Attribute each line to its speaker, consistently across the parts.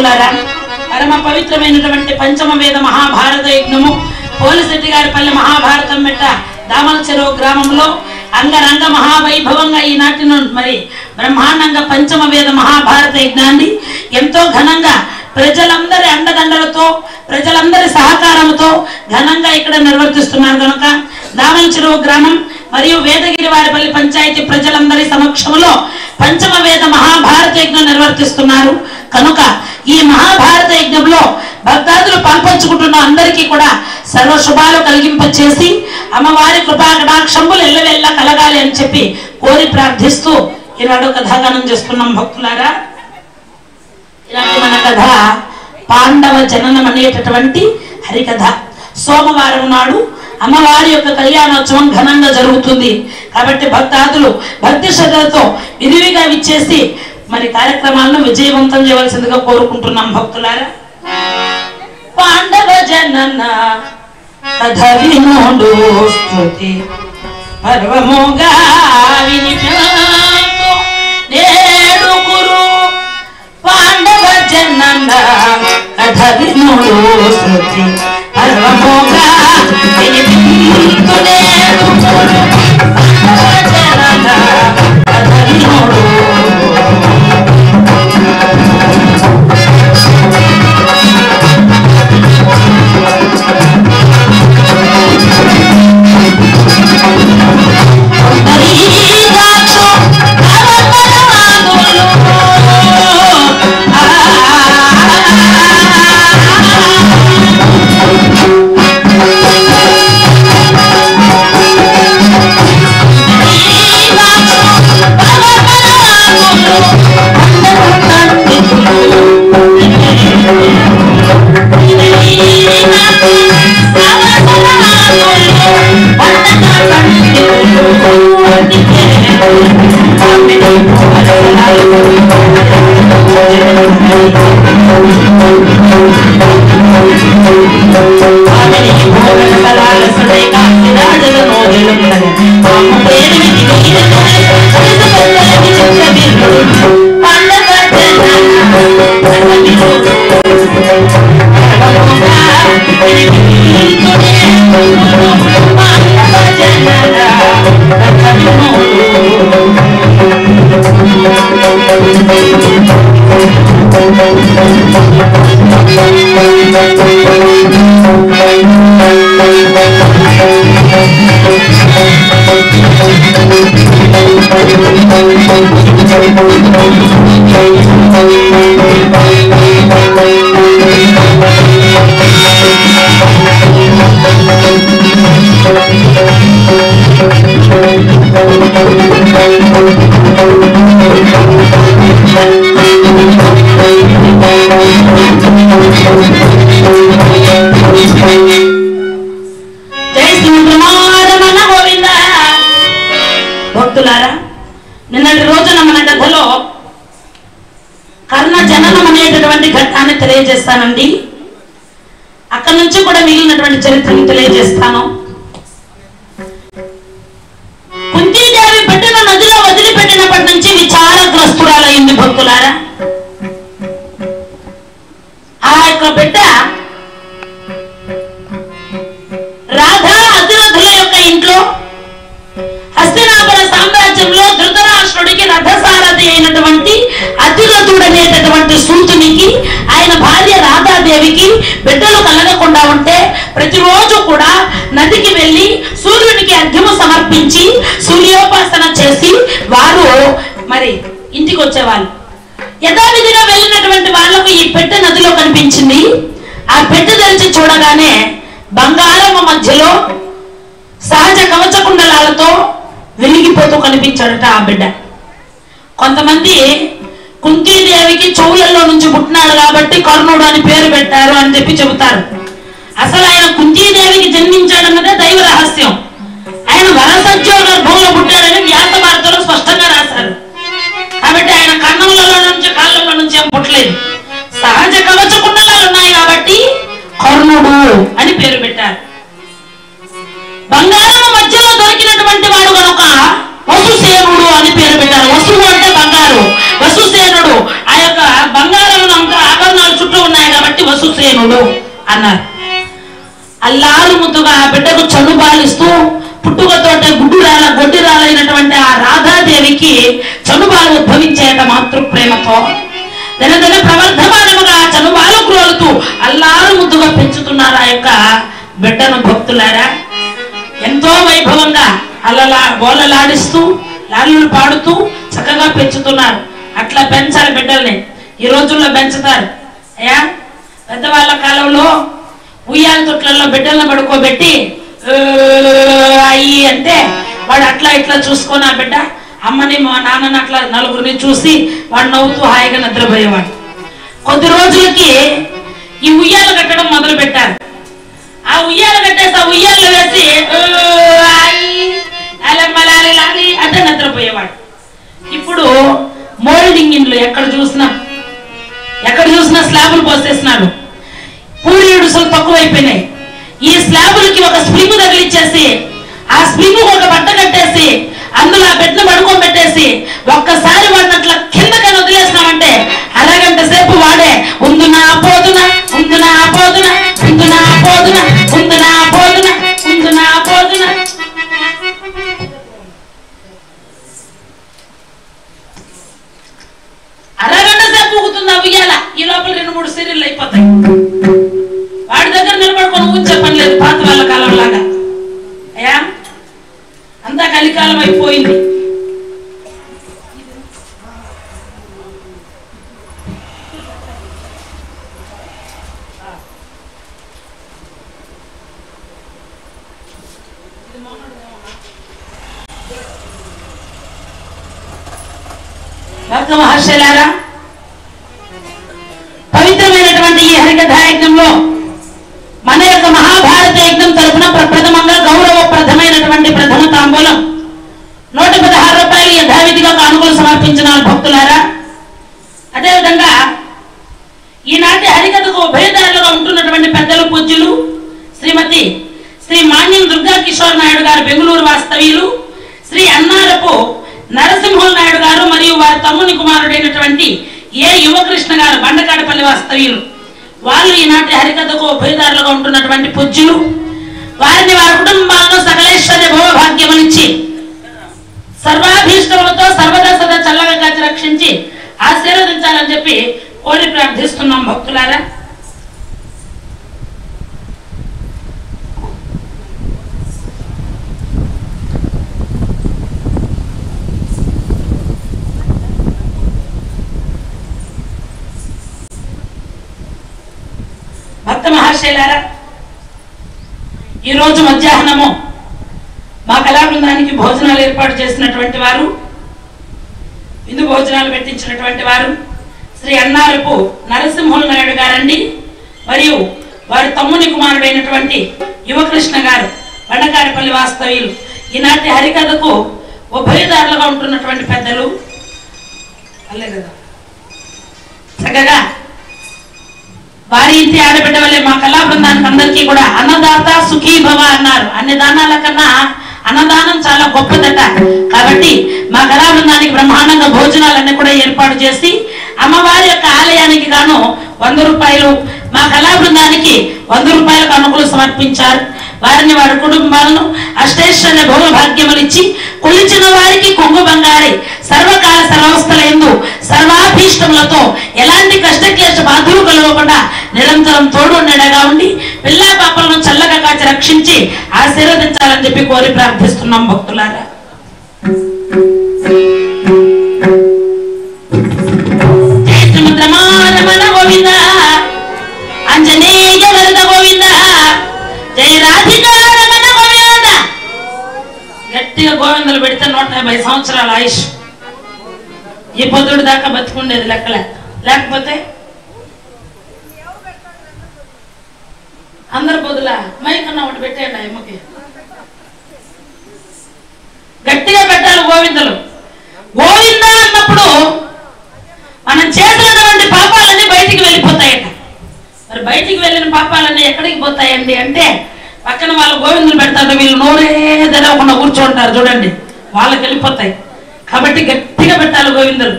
Speaker 1: భక్తులారా, పరమ పవిత్రమైనటువంటి పంచమ వేద మహాభారత యజ్ఞము పోలిశెట్టి గారిపల్లి మహాభారతం మెట్ట దామల చెరువు గ్రామంలో అంగరంగ మహావైభవంగా ఈనాటి నుండి మరి బ్రహ్మాండంగా పంచమ వేద మహాభారత యజ్ఞాన్ని ఎంతో ఘనంగా ప్రజలందరి అండదండలతో ప్రజలందరి సహకారంతో ఘనంగా ఇక్కడ నిర్వర్తిస్తున్నారు కనుక దామల చెరువు గ్రామం మరియు వేదగిరి వారిపల్లి పంచాయతీ ప్రజలందరి సమక్షంలో పంచమ వేద మహాభారత యజ్ఞం నిర్వర్తిస్తున్నారు కనుక ఈ మహాభారత యజ్ఞంలో భక్తాదులు పాల్పంచుకుంటున్న అందరికీ కూడా సర్వ శుభాలు కలిగింపచేసి అమ్మవారి కృపా కటాక్షములు ఎల్లవెల్లా కలగాలి అని చెప్పి కోరి ప్రార్థిస్తూ ఈనాడు కథాగానం చేస్తున్నాం భక్తులారా. ఇలాంటి మన కథ పాండవ జననం అనేటటువంటి హరికథ. సోమవారం నాడు అమ్మవారి యొక్క కళ్యాణోత్సవం ఘనంగా జరుగుతుంది కాబట్టి భక్తాదులు భక్తి శ్రద్ధలతో విరివిగా విచ్చేసి మరి కార్యక్రమాలను విజయవంతం చేయవలసిందిగా కోరుకుంటున్నాం భక్తులారా. పాండవ జనన కథ వినోడు స్తుతి పర్వముగా వినిపించు నేడు గురు. పాండవ జనన కథ వినోడు స్తుతి పర్వముగా వినిపించు నేడు గురు. పాండవ జనన కథ వినోడు భక్తులారా, నిన్నటి రోజున మన కథలో కర్ణ జననం అనేటటువంటి ఘట్టాన్ని తెలియజేస్తానండి. అక్కడి నుంచి కూడా మిగిలినటువంటి చరిత్రను తెలియజేస్తాను. కుంతీదేవి బిడ్డను నదిలో వదిలిపెట్టినప్పటి నుంచి విచారగ్రస్తురాలైంది భక్తులారా. ఆ యొక్క బిడ్డ రాధా అతిరథుల యొక్క ఇంట్లో హస్తినాపుర సామ్రాజ్యంలో ధృతరాష్ట్రుడికి రథసారథి అయినటువంటి అతిరథుడనేటటువంటి సూతునికి ఆయన భార్య రాధాదేవికి బిడ్డలు కలగకుండా ఉంటే ప్రతిరోజు కూడా నదికి వెళ్లి సూర్యునికి అర్ఘ్యము సమర్పించి సూర్యోపాసన చేసి వారు మరి ఇంటికి వచ్చేవాళ్ళు. యథావిధిగా వెళ్ళినటువంటి వాళ్లకు ఈ పెట్టె నదిలో కనిపించింది. ఆ పెట్టె తెరిచి చూడగానే బంగారము మధ్యలో సహజ కవచ కుండలాలతో వెలిగిపోతూ కనిపించాడట ఆ బిడ్డ. కొంతమంది కుంతీదేవికి చెవులలో నుంచి పుట్టినాడు కాబట్టి కర్ణుడు అని పేరు పెట్టారు అని చెప్పి చెబుతారు. అసలు ఆయన కుంతీదేవికి జన్మించాడన్నదే దైవ రహస్యం. ఆయన వరసజ్జో గర్భంలో పుట్టాడని వ్యాస భారతంలో స్పష్టంగా రాశారు. కాబట్టి ఆయన కన్నులలో నుంచి కాళ్ళలో నుంచి ఏం పుట్టలేదు. సహజ కవచ కుండలాలు ఉన్నాయి కాబట్టి కర్ణుడు అని పేరు పెట్టారు. బంగారం మధ్యలో దొరికినటువంటి వాడు కనుక వసుసేనుడు అని పేరు పెట్టారు. వసువు అంటే బంగారు, వసుసేనుడు ఆ యొక్క బంగారం అంతా ఆభరణాలు చుట్టూ ఉన్నాయి కాబట్టి వసుసేనుడు అన్నారు. అల్లారు ముద్దుగా ఆ బిడ్డకు చనుబాలిస్తూ పుట్టుకతోటే గొడ్డిరాలైనటువంటి ఆ రాధాదేవికి చనుబాలు ఉద్భవించేట మాతృ ప్రేమతో దినదిన ప్రవర్ధమానముగా చనుబాలు క్రోలుతూ అల్లారు ముద్దుగా పెంచుతున్నారు ఆ యొక్క బిడ్డను. భక్తులారా, ఎంతో వైభవంగా బోలలాడిస్తూ లాలులు పాడుతూ చక్కగా పెంచుతున్నారు. అట్లా పెంచాలి బిడ్డల్ని. ఈ రోజుల్లో పెంచుతారు. అయ్యా, పెద్దవాళ్ళ కాలంలో ఉయ్యాల తొట్లలో బిడ్డలను పడుకోబెట్టి అయ్యి అంటే వాడు అట్లా ఇట్లా చూసుకొని ఆ బిడ్డ అమ్మని మా నాన్నని అట్లా నలుగురిని చూసి వాడు నవ్వుతూ హాయిగా నిద్రపోయేవాడు. కొద్ది రోజులకి ఈ ఉయ్యాలు కట్టడం మొదలు పెట్టారు. ఆ ఉయ్యాలు కట్టేసి ఆ ఉయ్యాలు వేసి అంటే నిద్రపోయేవాడు. ఇప్పుడు మోల్డింగ్ ఇండ్లు ఎక్కడ చూసినా స్లాబులు పోసేసినాడు. పూడి ఇడుసులు తక్కువైపోయినాయి. ఈ స్లాబులకి ఒక స్ప్రింగ్ తగిలిచ్చేసి ఆ స్ప్రింగ్ ఒక బట్ట కట్టేసి అందులో ఆ బెడ్ను పడుకోబెట్టేసి ఒక్కసారి వాడిని అట్లా కిందకని వదిలేసినామంటే అరగంట సేపు వాడే ఉందునా పోదునా ఉందునా పోదునా ఉందునా పోదునా ఉందునా పోదునా ఉందునా పోదునా. అరగంట సేపు ఊగుతుందా ఉయ్యాల. ఈ లోపల 2-3 సీరియళ్ళు అయిపోతాయి. వాడి దగ్గర నిలబడుకొని ఊచే పని లేదు పాత వాళ్ళ కాలం లాగా. అయ్యా, అంతా కలికాలం అయిపోయింది. భక్త మహర్షులారా, పవిత్రమైనటువంటి ఈ హరికథా యజ్ఞంలో మన యొక్క మహాభారత యజ్ఞం తరఫున ప్రప్రథమంగా గౌరవప్రదమైనటువంటి ప్రథమ తాంబూలం 116 రూపాయలు యథావిధిగా కానుకలు సమర్పించిన భక్తులారా. అదేవిధంగా ఈనాటి హరికథకు ఉభయదారులుగా ఉంటున్నటువంటి పెద్దలు పూజ్యులు శ్రీ మాన్యం దుర్గా కిషోర్ నాయుడు గారు బెంగళూరు వాస్తవ్యులు, శ్రీ అన్నారపు నరసింహుల నాయుడు గారు మరియు వారి తమ్ముని కుమారుడైనటువంటి ఏ యువకృష్ణ గారు బండకాడపల్లి వాస్తవ్యులు. వాళ్ళు ఈనాటి హరికథకు ఉభయదారులుగా ఉంటున్నటువంటి పూజ్యులు. వారిని వారి కుటుంబాలను సకలేశ్వర్య భోగభాగ్యమునిచ్చి సర్వాభీష్టములతో సర్వదా సదా చల్లగా కాచి రక్షించి ఆశీర్వదించాలని చెప్పి కోరి ప్రార్థిస్తున్నాం భక్తులారా. భక్త మహర్షులారా, ఈరోజు మధ్యాహ్నము మా కళా బృందానికి భోజనాలు ఏర్పాటు చేసినటువంటి వారు, విందు భోజనాలు పెట్టించినటువంటి వారు శ్రీ అన్నారపు నరసింహుల నాయుడు గారండి, మరియు వారి తమ్ముని కుమారుడైనటువంటి యువకృష్ణ గారు బండకాడపల్లి వాస్తవ్యులు. ఈనాటి హరికథకు ఉభయదారులుగా ఉంటున్నటువంటి పెద్దలు. అల్లే కదా, చక్కగా వారి ఇంటి ఆడబిడ్డ వల్లే మా కళా బృందానికి అందరికీ కూడా అన్నదాత సుఖీభవ అన్నారు. అన్ని దానాల కన్నా అన్నదానం చాలా గొప్పదట. కాబట్టి మా కళా బృందానికి బ్రహ్మాండంగా భోజనాలన్నీ కూడా ఏర్పాటు చేసి అమ్మవారి యొక్క ఆలయానికి గాను 100 రూపాయలు, మా కళా బృందానికి 100 రూపాయల కానుకలు సమర్పించారు. వారిని వారి కుటుంబాలను అష్టైశ్వర్య భోగభాగ్యములిచ్చి కొలిచిన వారికి కొంగు బంగారి సర్వకాల సర్వస్థలందు సర్వాభీష్టములతో ఎలాంటి కష్టక్లేశ బాధలు కలగకుండా నిరంతరం తోడు ఉండగా ఉండి పిల్లా పాపలను చల్లగా కాచి రక్షించి ఆశీర్వదించాలని చెప్పి కోరి ప్రార్థిస్తున్నాం భక్తులారా. జయ శ్రీమద్రమారమణ గోవింద, ఆంజనేయ వరద గోవింద, జయ రాధికా రమణ గోవింద. గట్టిగా గోవిందలు పెడితే 150 సంవత్సరాల ఆయుష్. ఈ పొద్దుడు దాకా బతుకుండేది లెక్కలే. లేకపోతే అందరు పొద్దుల మైకన్నా ఒకటి పెట్టేయండి అమ్మకి. గట్టిగా పెట్టాలి గోవిందలు. గోవింద అన్నప్పుడు మనం చేసినటువంటి పాపాలన్నీ బయటికి వెళ్ళిపోతాయట. మరి బయటికి వెళ్ళిన పాపాలన్నీ ఎక్కడికి పోతాయండి అంటే పక్కన వాళ్ళు గోవిందులు పెడతారు, వీళ్ళు నోరే తెరవకుండా కూర్చోంటారు చూడండి. వాళ్ళకి వెళ్ళిపోతాయి. కాబట్టి గట్టిగా పెట్టాలి గోవిందుడు.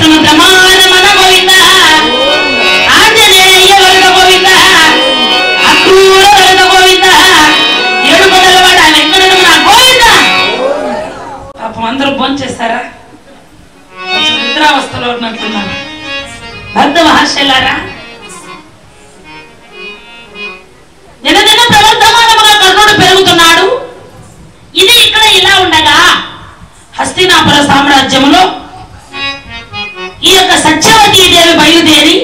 Speaker 1: సముద్రమాన గోవింద, ఆంజనేయ వరద గోవింద, అక్రూర వరద గోవింద, ఏడు మొదలవాడ వెంకటరమణ గోవింద. పాపం అందరూ భోంచేస్తారా? నిద్రావస్థలో ఉన్నట్లున్నారు. భక్త మహర్షులారా, దినదిన ప్రవర్ధమానముగా కర్ణుడు పెరుగుతున్నాడు. ఇది ఇక్కడ ఇలా ఉండగా హస్తినాపుర సామ్రాజ్యంలో ఈ యొక్క సత్యవతీ దేవి బయలుదేరి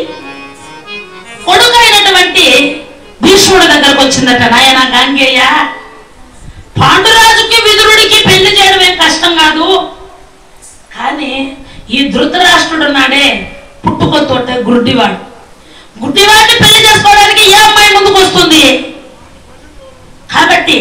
Speaker 1: కొడుకైనటువంటి భీష్ముడి దగ్గరకు వచ్చిందట. నాయన గాంగేయ, పాండురాజుకి విదురుడికి పెళ్లి చేయడమే కష్టం కాదు, కానీ ఈ ధృతరాష్ట్రుడు నాడే పుట్టుకతోటే గుడ్డివాడు. గుడ్డివాడిని పెళ్లి చేసుకోవడానికి ఏ అమ్మాయి ముందుకు వస్తుంది? కాబట్టి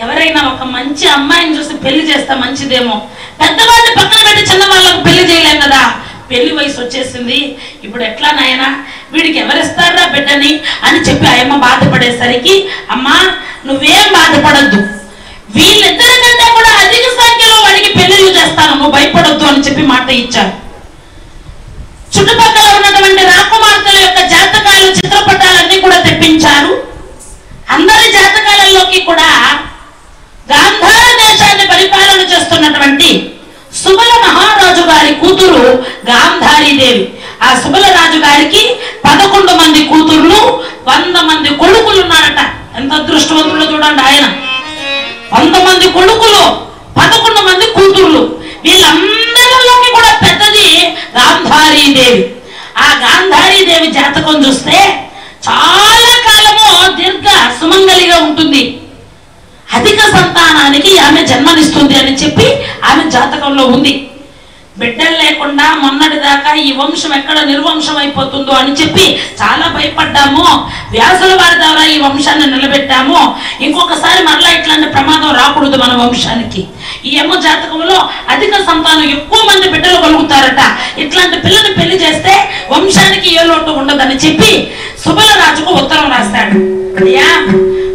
Speaker 1: ఎవరైనా ఒక మంచి అమ్మాయిని చూసి పెళ్లి చేస్తే మంచిదేమో. పెద్దవాడిని పక్కన పెట్టి చిన్న వాళ్ళకు పెళ్లి చేయలేం కదా. పెళ్లి వయసు వచ్చేసింది, ఇప్పుడు ఎట్లా నాయనా, వీడికి ఎవరిస్తారా బిడ్డని అని చెప్పి ఆయమ్మ బాధపడేసరికి, అమ్మా నువ్వేం బాధపడద్దు, వీళ్ళిద్దరి కంటే కూడా అధిక సంఖ్యలో వాడికి పెళ్లిళ్ళు చేస్తాను, నువ్వు భయపడొద్దు అని చెప్పి మాట ఇచ్చారు. చుట్టుపక్కల ఉన్నటువంటి రాకుమార్తెల యొక్క జాతకాలు, చిత్రపటాలన్నీ కూడా తెప్పించారు. అందరి జాతకాలలోకి కూడా గాంధార దేశాన్ని పరిపాలన చేస్తున్నటువంటి సుబల మహారాజు గారి కూతురు గాంధారీదేవి. ఆ సుబల రాజు గారికి 11 మంది కూతుర్లు, 100 మంది కొడుకులు ఉన్నారట. ఎంత అదృష్టవంతులు చూడండి ఆయన. 100 మంది కొడుకులు, 11 మంది కూతుర్లు. వీళ్ళందరిలోకి కూడా పెద్దది గాంధారీదేవి. ఆ గాంధారీదేవి జాతకం చూస్తే చాలా కాలము దీర్ఘ సుమంగలిగా ఉంటుంది, అధిక సంతానానికి ఆమె జన్మనిస్తుంది అని చెప్పి ఆమె జాతకంలో ఉంది. బిడ్డలు లేకుండా మొన్నటి దాకా ఈ వంశం ఎక్కడ నిర్వంశం అయిపోతుందో అని చెప్పి చాలా భయపడ్డాము. వ్యాసుల వారి ద్వారా ఈ వంశాన్ని నిలబెట్టాము. ఇంకొకసారి మరలా ఇట్లాంటి ప్రమాదం రాకూడదు మన వంశానికి. ఈ అమ్మ జాతకంలో అధిక సంతానం, ఎక్కువ మంది బిడ్డలు కలుగుతారట. ఇట్లాంటి పిల్లని పెళ్లి చేస్తే వంశానికి ఏ లోటు ఉండదని చెప్పి సుబల రాజుకు ఉత్తరం రాస్తాడు. అయ్యా,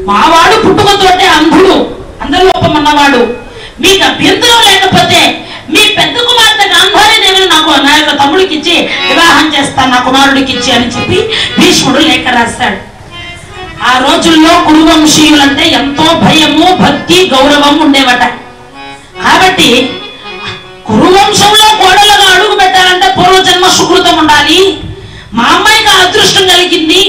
Speaker 1: మావాడు పుట్టుకతోటే అంధుడు, అందలోపమన్నవాడు, మీకు అభ్యంతరం లేకపోతే మీ పెద్ద కుమార్తె గాంధారీదేవిని నాకు నా యొక్క తమ్ముడికి ఇచ్చి వివాహం చేస్తాను, నా కుమారుడికి ఇచ్చి అని చెప్పి భీష్ముడు లేఖ రాస్తాడు. ఆ రోజుల్లో కురువంశీయులంటే ఎంతో భయము, భక్తి, గౌరవం ఉండేవట. కాబట్టి కురువంశంలో కోడలుగా అడుగు పెట్టాలంటే పూర్వజన్మ సుకృతం ఉండాలి. మా అమ్మాయికి అదృష్టం కలిగింది,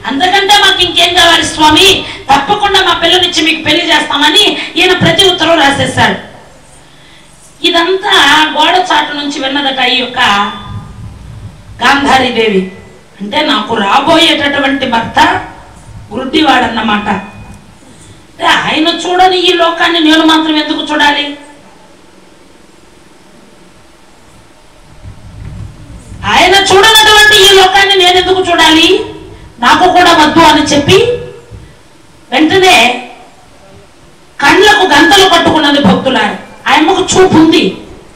Speaker 1: అంతకంటే మాకు ఇంకేం కావాలి స్వామి, తప్పకుండా మా పిల్లనిచ్చి మీకు పెళ్లి చేస్తామని ఈయన ప్రతి ఉత్తరం రాసేశాడు. ఇదంతా గోడ చాటు నుంచి విన్నదట ఈ యొక్క గాంధారీదేవి. అంటే నాకు రాబోయేటటువంటి భర్త గుడ్డివాడన్నమాట. అంటే ఆయన చూడని ఈ లోకాన్ని నేను మాత్రం ఎందుకు చూడాలి? ఆయన చూడనటువంటి ఈ లోకాన్ని నేను ఎందుకు చూడాలి? నాకు కూడా వద్దు అని చెప్పి వెంటనే కళ్ళకు గంతలు కట్టుకున్నది భక్తులారు. ఆయమ్మకు చూపు ఉంది,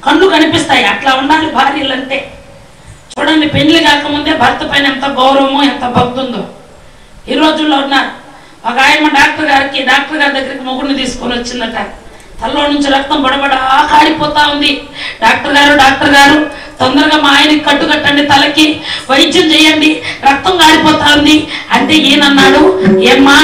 Speaker 1: కళ్ళు కనిపిస్తాయి. అట్లా ఉండాలి భార్యలంటే. చూడండి, పెళ్లి కాకముందే భర్త పైన ఎంత గౌరవమో, ఎంత భక్తి ఉందో. ఈ రోజుల్లో ఉన్నారు. ఒక ఆయమ్మ డాక్టర్ గారి దగ్గరికి మొగుడిని తీసుకొని వచ్చిందట. తల్లో నుంచి రక్తం బడబడా కారిపోతా ఉంది. డాక్టర్ గారు తొందరగా మా ఆయనకి కట్టుకట్టండి, తలకి వైద్యం చేయండి, రక్తం కారిపోతా ఉంది అంటే ఈయనన్నాడు, ఏమ్మా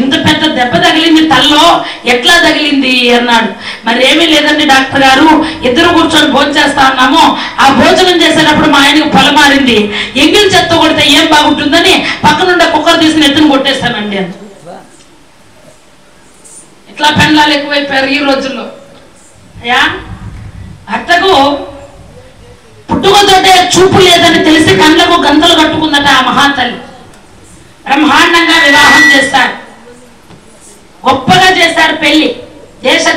Speaker 1: ఇంత పెద్ద దెబ్బ తగిలింది తల్లో, ఎట్లా తగిలింది అన్నాడు. మరి ఏమీ లేదండి డాక్టర్ గారు, ఇద్దరు కూర్చొని భోజనం చేస్తా ఉన్నాము, ఆ భోజనం చేసేటప్పుడు మా ఆయనకు పొలమారింది, ఎంగిల్ చెత్త కొడితే ఏం బాగుంటుందని పక్కనుండే కుక్కర్ తీసుకుని ఎత్తుని కొట్టేస్తానండి అని. ఇట్లా పెండ్లాలు ఎక్కువైపోయారు ఈ రోజుల్లో. అయ్యా, భర్తకు పుట్టుకతోటే చూపు లేదని తెలిసి కళ్ళకు గంతలు కట్టుకుందట ఆ మహాతల్లి. బ్రహ్మాండంగా వివాహం చేస్తారు, గొప్పగా చేశారు పెళ్లి.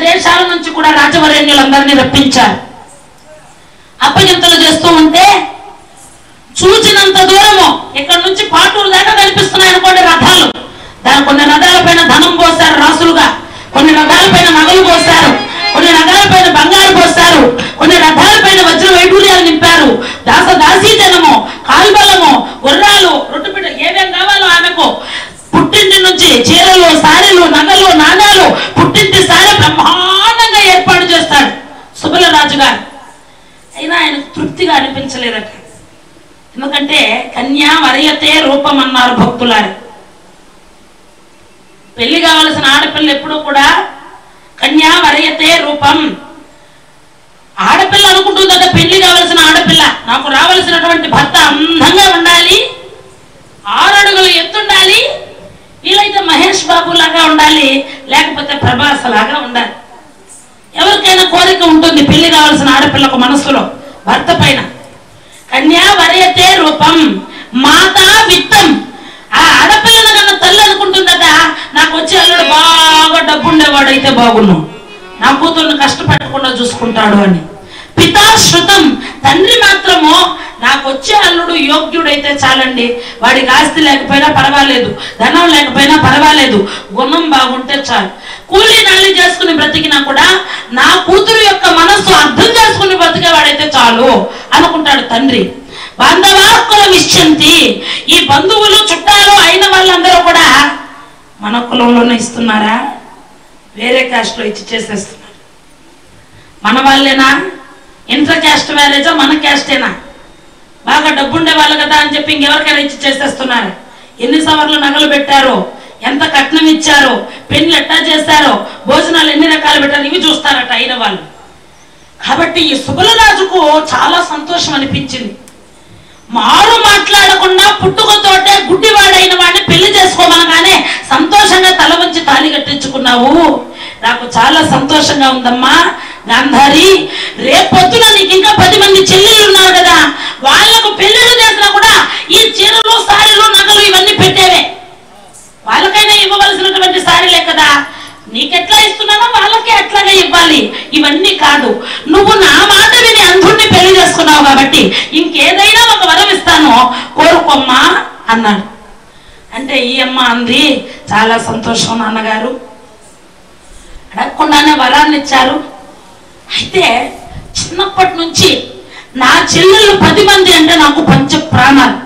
Speaker 1: దేశాల నుంచి కూడా రాజవరేణ్యులందరినీ రప్పించారు. అప్పగింతలు చేస్తూ ఉంటే చూచినంత దూరము ఇక్కడ నుంచి పాటూరు దాకా కనిపిస్తున్నాయి అనుకోండి రథాలు. కొన్ని రథాల పైన ధనం పోస్తారు రాసులుగా, కొన్ని రథాల పైన నగలు పోస్తారు, కొన్ని రథాల పైన బంగారు పోస్తారు, కొన్ని రథాల పైన వజ్ర వైడూర్యాలు నింపారు. దాసీ జనము, కాల్బలము, గుర్రాలు, రొట్టుపిట్ట ఏమేం కావాలో ఆమెకు పుట్టింటి నుంచి చీరలు, సారీలు, నగలు, నాణాలు, పుట్టింటి సారీ బ్రహ్మాండ మహారాజు గారు. అయినా ఆయనకు తృప్తిగా అనిపించలేదట. ఎందుకంటే కన్యా వరయతే రూపం అన్నారు భక్తులారు. పెళ్లి కావలసిన ఆడపిల్ల ఎప్పుడు కూడా కన్యా వరయతే రూపం. ఆడపిల్ల అనుకుంటుందట, పెళ్లి కావలసిన ఆడపిల్ల నాకు రావలసినటువంటి భర్త అందంగా ఉండాలి, 6 అడుగులు ఎత్తుండాలి, వీలైతే మహేష్ బాబు లాగా ఉండాలి, లేకపోతే ప్రభాస్ లాగా ఉండాలి. ఎవరికైనా కోరిక ఉంటుంది పెళ్లి కావాల్సిన ఆడపిల్లకు మనసులో భర్త పైన. కన్యా వరయతే రూపం మాతా విత్తం. ఆ ఆడపిల్లను కన్నా తల్లి అనుకుంటుందట, నాకు వచ్చే అల్లుడు బాగా డబ్బుండేవాడు అయితే బాగున్నాం, నా కూతుర్ని కష్టపెట్టకుండా చూసుకుంటాడు అని. పితా శృతం, తండ్రి మాత్రము నాకు వచ్చే అల్లుడు యోగ్యుడైతే చాలండి, వాడికి ఆస్తి లేకపోయినా పర్వాలేదు, ధనం లేకపోయినా పర్వాలేదు, గుణం బాగుంటే చాలు, కూలీ నల్లి చేసుకుని బ్రతికినా కూడా నా కూతురు యొక్క మనస్సు అర్థం చేసుకుని బ్రతికేవాడైతే చాలు అనుకుంటాడు తండ్రి. బాంధవాకుల విశ్చంతి, ఈ బంధువులు చుట్టాలు అయిన వాళ్ళందరూ కూడా మన కులంలోనే ఇస్తున్నారా, వేరే క్యాస్ట్ లో ఇచ్చి చేసేస్తున్నారు. మన వాళ్ళేనా, ఇంటర్ క్యాస్ట్ మ్యారేజా, మన క్యాస్టేనా, బాగా డబ్బుండే వాళ్ళు కదా అని చెప్పి ఇంకెవరికైనా ఇచ్చి చేసేస్తున్నారు. ఎన్ని సవర్లు నగలు పెట్టారో, ఎంత కట్నం ఇచ్చారో, పెళ్లి ఎట్టా చేస్తారో, భోజనాలు ఎన్ని రకాలు పెట్టారో ఇవి చూస్తారట అయిన వాళ్ళు. కాబట్టి ఈ సుబలరాజుకు చాలా సంతోషం అనిపించింది. మారు మాట్లాడకుండా పుట్టుకతోటే గుడ్డివాడైన వాడిని పెళ్లి చేసుకోమనగానే సంతోషంగా తల వంచి తాళి కట్టించుకున్నావు, నాకు చాలా సంతోషంగా ఉందమ్మా గాంధారి. రేపొద్దున నీకు ఇంకా 10 మంది చెల్లెళ్ళు ఉన్నారు కదా, వాళ్లకు పెళ్లిళ్ళు చేసినా కూడా ఈ చీరలు సారీలు నగలు ఇవన్నీ పెట్టేవే, వాళ్ళకైనా ఇవ్వవలసినటువంటి సారీలే కదా, నీకెట్లా ఇస్తున్నానో వాళ్ళకే అట్లాగే ఇవ్వాలి. ఇవన్నీ కాదు, నువ్వు నా మాట విని అంధుడిని పెళ్లి చేసుకున్నావు కాబట్టి ఇంకేదైనా ఒక వరం ఇస్తాను కోరుకోమ్మా అన్నాడు. అంటే ఈ అమ్మ అంది, చాలా సంతోషం నాన్నగారు, అడగకుండానే వరాన్ని ఇచ్చారు. అయితే చిన్నప్పటి నుంచి నా చెల్లెళ్ళు 10 మంది అంటే నాకు పంచ ప్రాణాలు.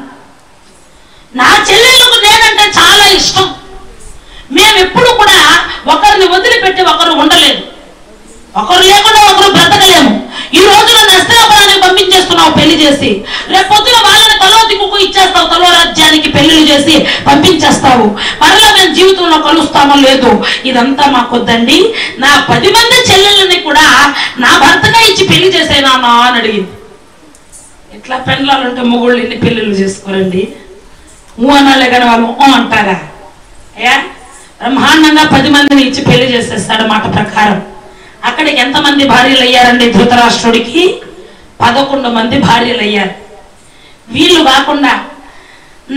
Speaker 1: నా చెల్లెళ్ళకు నేనంటే చాలా ఇష్టం. మేమెప్పుడు కూడా ఒకరిని వదిలిపెట్టి ఒకరు ఉండలేదు, ఒకరు లేకుండా ఒకరు బ్రతకలేము. ఈ రోజు నన్ను అస్తినాపురానికి పంపించేస్తున్నావు పెళ్లి చేసి, రేపొద్దున వాళ్ళని తలో దిక్కు ఇచ్చేస్తావు, తలో రాజ్యానికి పెళ్లిళ్ళు చేసి పంపించేస్తావు, మరలా మేము జీవితంలో కలుస్తామో లేదు, ఇదంతా మాకొద్దండి, నా 10 మంది చెల్లెళ్ళని కూడా నా భర్తగా ఇచ్చి పెళ్లి చేసేనా అని అడిగింది. ఇట్లా పెండ్లాలుంటే మొగుళ్ళు ఇన్ని పెళ్లిళ్ళు చేసుకోరండి, అనాలే కానీ వాళ్ళు అంటారా? అయ్యా బ్రహ్మాండంగా 10 మందిని ఇచ్చి పెళ్లి చేసేస్తాడు మాట ప్రకారం. అక్కడికి ఎంతమంది భార్యలు అయ్యారండి? ధృతరాష్ట్రుడికి 11 మంది భార్యలు అయ్యారు. వీళ్ళు కాకుండా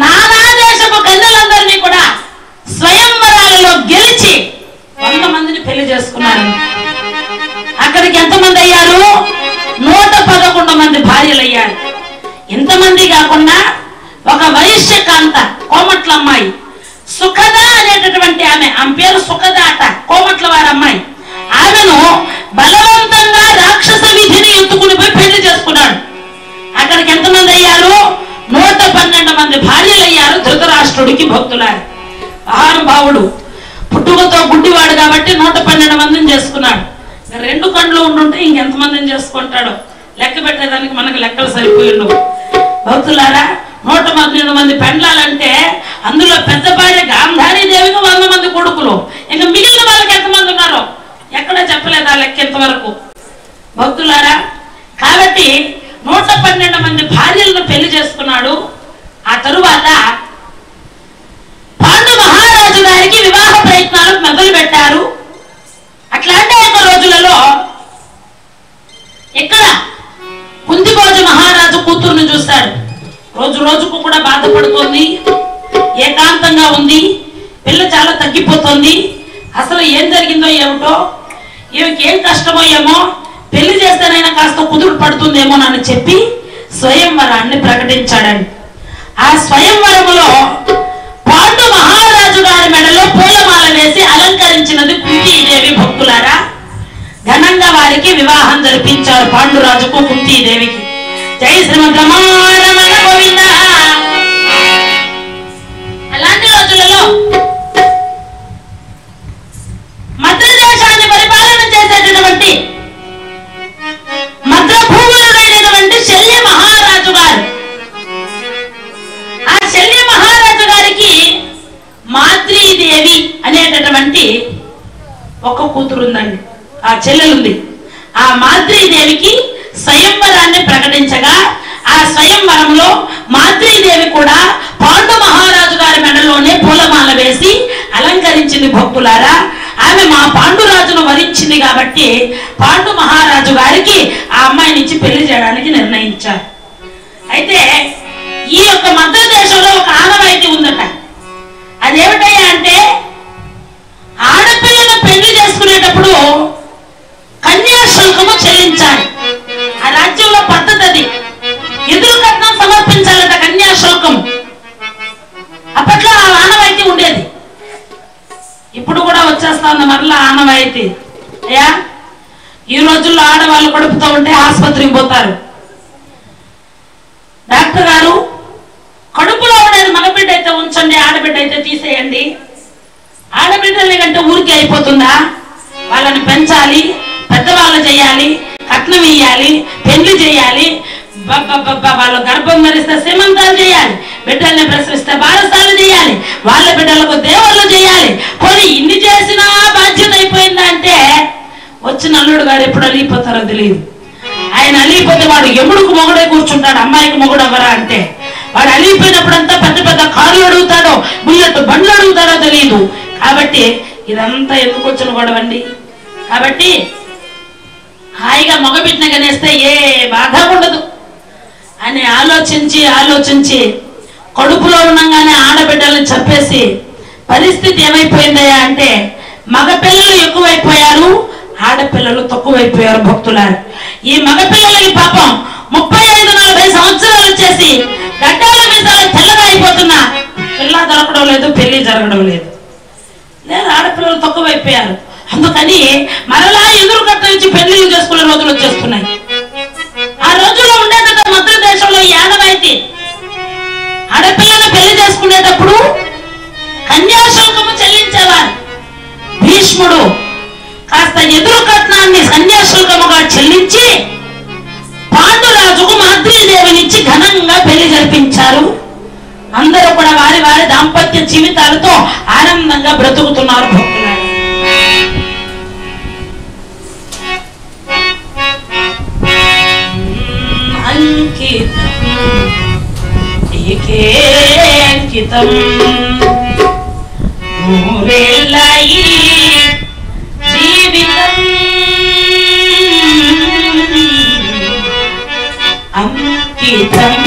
Speaker 1: నానా దేశపు కన్యలందరినీ కూడా స్వయంవరాలలో గెలిచి 100 మందిని పెళ్లి చేసుకున్నారు. అక్కడికి ఎంతమంది అయ్యారు? 111 మంది భార్యలు అయ్యారు. ఇంతమంది కాకుండా ఒక వైశ్యకాంత కోమట్ల అమ్మాయి సుఖద అనేటటువంటి ఆమె పేరు సుఖద అట, కోమట్ల వారి అమ్మాయి, ఆమెను బలవంతంగా రాక్షస విధిని ఎత్తుకుని పోయి పెళ్లి చేసుకున్నాడు. అక్కడికి ఎంతమంది అయ్యారు? 112 మంది భార్యలు అయ్యారు ధృతరాష్ట్రుడికి భక్తులారు. మహానుభావుడు పుట్టుకతో గుడ్డివాడు కాబట్టి 112 మందిని చేసుకున్నాడు. 2 కండ్లు ఉండుంటే ఇంకెంతమందిని చేసుకుంటాడో లెక్క పెట్టేదానికి మనకు లెక్కలు సరిపోయిండు. భక్తులారా 112 మంది పెండ్లాలంటే అందులో పెద్ద భార్య గాంధారీ దేవికి 100 మంది కొడుకులు, ఇంకా మిగిలిన వాళ్ళకి ఎంతమంది ఉన్నారో ఎక్కడ చెప్పలేదు ఆ లెక్క ఇంతవరకు. భక్తులారా కాబట్టి 112 మంది భార్యలను పెళ్లి చేసుకున్నాడు. ఆ తరువాత పాండు మహారాజు గారికి వివాహ ప్రయత్నాలు మొదలు పెట్టారు. అట్లాంటి ఒక రోజులలో ఇక్కడ కుంతిభోజ మహారాజు కూతుర్ని చూశాడు. రోజు రోజుకు కూడా బాధపడుతోంది, ఏకాంతంగా ఉంది, పిల్ల చాలా తగ్గిపోతుంది, అసలు ఏం జరిగిందో ఏమిటో, ఈమెకి ఏం కష్టమో ఏమో, పెళ్లి చేస్తేనైనా కాస్త కుదురు పడుతుందేమో అని చెప్పి స్వయంవరాన్ని ప్రకటించాడండి. ఆ స్వయంవరములో పాండు మహారాజు గారి మెడలో పూలమాల వేసి అలంకరించినది కుంతీదేవి. భక్తులారా ఘనంగా వారికి వివాహం జరిపించారు పాండురాజుకు కుంతీదేవికి. జై శ్రీమద్ రమణ గోవింద. అలాంటి రోజులలో మద్ర దేశాన్ని పరిపాలన చేసేటటువంటి మాద్రీదేవి అనేటటువంటి ఒక కూతురు ఉందండి, ఆ చెల్లెలుంది. ఆ మాద్రీదేవికి స్వయంవరాన్ని ప్రకటించగా ఆ స్వయంవరంలో మాద్రీదేవి కూడా పాండు మహారాజు గారి మెడలోనే పూలమాల వేసి అలంకరించింది. భక్తులారా, ఆమె మా పాండురాజును వరించింది కాబట్టి పాండు మహారాజు గారికి ఆ అమ్మాయిని ఇచ్చి పెళ్లి చేయడానికి నిర్ణయించారు. అయితే ఈ యొక్క మధ్య దేశంలో ఒక ఆనవాయితీ ఉందట. అదేమిటయ్యా అంటే, ఆడపిల్లను పెళ్లి చేసుకునేటప్పుడు కన్యాశుల్కము చెల్లించాలి. ఆ రాజ్యంలో పద్ధతి అది. ఎదురు కట్నం సమర్పించాలట కన్యాశుల్కం. అప్పట్లో ఆ ఆనవాయితీ ఉండేది. ఇప్పుడు కూడా వచ్చేస్తా ఉంది మరలా ఆనవాయితీ. అయ్యా, ఈ రోజుల్లో ఆడవాళ్ళు కడుపుతూ ఉంటే ఆసుపత్రికి పోతారు. డాక్టర్ గారు, కడుపులో ఉండేది మగబిడ్డ అయితే ఉంచండి, ఆడబిడ్డ అయితే తీసేయండి. ఆడబిడ్డల్ని కంటే ఊరికే అయిపోతుందా? వాళ్ళని పెంచాలి, పెద్దవాళ్ళు చేయాలి, కట్నం ఇయ్యాలి, పెళ్లి చేయాలి, వాళ్ళు గర్భం ధరిస్తే సీమంతాలు చేయాలి, బిడ్డల్ని ప్రసవిస్తే బారసాలు చేయాలి, వాళ్ళ బిడ్డలకు దేవుళ్ళు చేయాలి. పోనీ ఇన్ని చేసినా బాధ్యత అయిపోయిందా అంటే, వచ్చిన అల్లుడు గారు ఎప్పుడు అలిగిపోతారో తెలియదు. ఆయన అలిగిపోతే వాడు ఎముడుకు మొగుడే కూర్చుంటాడు. అమ్మాయికి మొగుడు ఎవరా అంటే, వాడు అలిగిపోయినప్పుడంతా పెద్ద పెద్ద కార్లు అడుగుతాడో, బుల్లెట్ బండ్లు అడుగుతాడో తెలియదు. కాబట్టి ఇదంతా ఎందుకు వచ్చిన గొడవండి. కాబట్టి హాయిగా మగబిడ్డని కనేస్తే ఏ బాధ ఉండదు అని ఆలోచించి కడుపులో ఉండగానే ఆడబిడ్డలను చెప్పేసి పరిస్థితి ఏమైపోయిందయ్యా అంటే, మగపిల్లలు ఎక్కువైపోయారు, ఆడపిల్లలు తక్కువైపోయారు. భక్తులారు, ఈ మగపిల్లలకి పాపం 35-40 సంవత్సరాలు వచ్చేసి గడ్డాల మీసాలు తెల్లగా అయిపోతున్నా పిల్ల దొరకడం లేదు, పెళ్లి జరగడం లేదు. ఆడపిల్లలు తక్కువైపోయారు. అందుకని మరలా ఎదురు కట్నం ఇచ్చి పెళ్లిళ్ళు చేసుకునే రోజులు వచ్చేస్తున్నాయి. ఆ రోజుల్లో ఉండేట మధ్య దేశంలో ఈ ఆనవాయితీ, ఆడపిల్లను పెళ్లి చేసుకునేటప్పుడు కన్యాశుల్కము చెల్లించేవారు. భీష్ముడు కాస్త ఎదురు కట్నాన్ని కన్యాశుల్కముగా చెల్లించి పాండురాజుకు మాద్రీదేవినిచ్చి ఘనంగా పెళ్లి జరిపించారు. అందరూ కూడా వారి వారి దాంపత్య జీవితాలతో ఆనందంగా బ్రతుకుతున్నారు. భక్తులారా, అంకితం నూరేళ్ళయి జీవితం అంకితం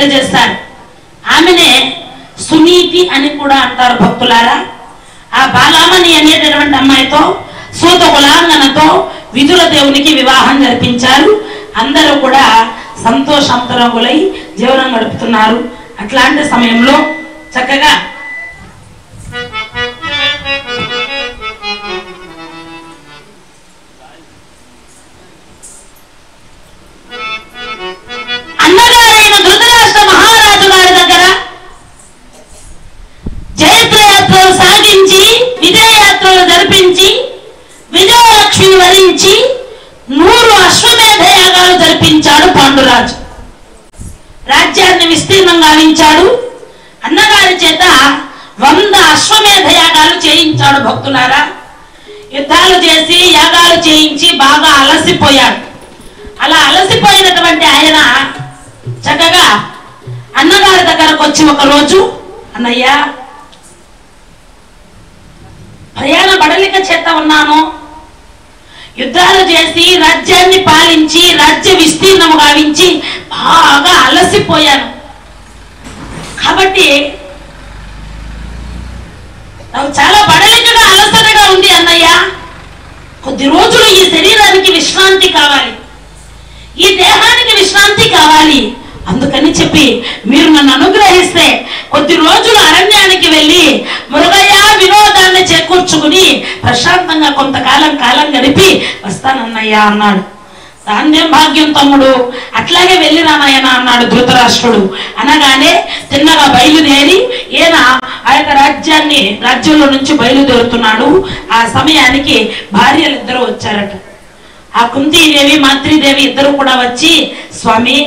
Speaker 1: తెలియజేస్తారు. ఆమెనే సునీతి అని కూడా అంటారు భక్తులారా. ఆ బాలామణి అనేటటువంటి అమ్మాయితో సూత కులాంగనతో విదుర దేవునికి వివాహం జరిపించారు. అందరూ కూడా సంతోషంతరంగులై జీవనం గడుపుతున్నారు. అట్లాంటి సమయంలో చక్కగా అన్నగారైన ధృతరాష్ట్ర మహారాజు గారి దగ్గర జయత్రయాత్రలు సాగించి విజయయాత్రలు జరిపించి విజయలక్ష్మిని వరించి 100 అశ్వమేధ యాగాలు జరిపించాడు పాండురాజు. రాజ్యాన్ని విస్తీర్ణం గావించాడు. అన్నగారి చేత 100 అశ్వమేధ యాగాలు చేయించాడు. భక్తులారా, యుద్ధాలు చేసి యాగాలు చేయించి బాగా అలసిపోయాడు. అలా అలసిపోయినటువంటి ఆయన చక్కగా అన్నగారి దగ్గరకు వచ్చి ఒకరోజు, అన్నయ్య ప్రయాణ బడలిక చేత ఉన్నాను, యుద్ధాలు చేసి రాజ్యాన్ని పాలించి రాజ్య విస్తీర్ణము గావించి బాగా అలసిపోయాను. కాబట్టి నాకు చాలా బడలికగా అలసటగా ఉంది అన్నయ్య. కొద్ది రోజులు ఈ శరీరానికి విశ్రాంతి కావాలి, ఈ దేహానికి విశ్రాంతి కావాలి. అందుకని చెప్పి మీరు నన్ను అనుగ్రహిస్తే కొద్ది రోజులు అరణ్యానికి వెళ్ళి మృగయ వినోదాన్ని చేకూర్చుకుని ప్రశాంతంగా కొంతకాలం గడిపి వస్తానన్నయ్య అన్నాడు. దాన్యం భాగ్యం తమ్ముడు, అట్లాగే వెళ్ళి రానాయన అన్నాడు ధృతరాష్ట్రుడు. అనగానే తిన్నగా బయలుదేరి ఈయన ఆ యొక్క రాజ్యంలో నుంచి బయలుదేరుతున్నాడు. ఆ సమయానికి భార్యలు ఇద్దరు వచ్చారట. ఆ కుంతీదేవి మాతృదేవి ఇద్దరు కూడా వచ్చి, స్వామి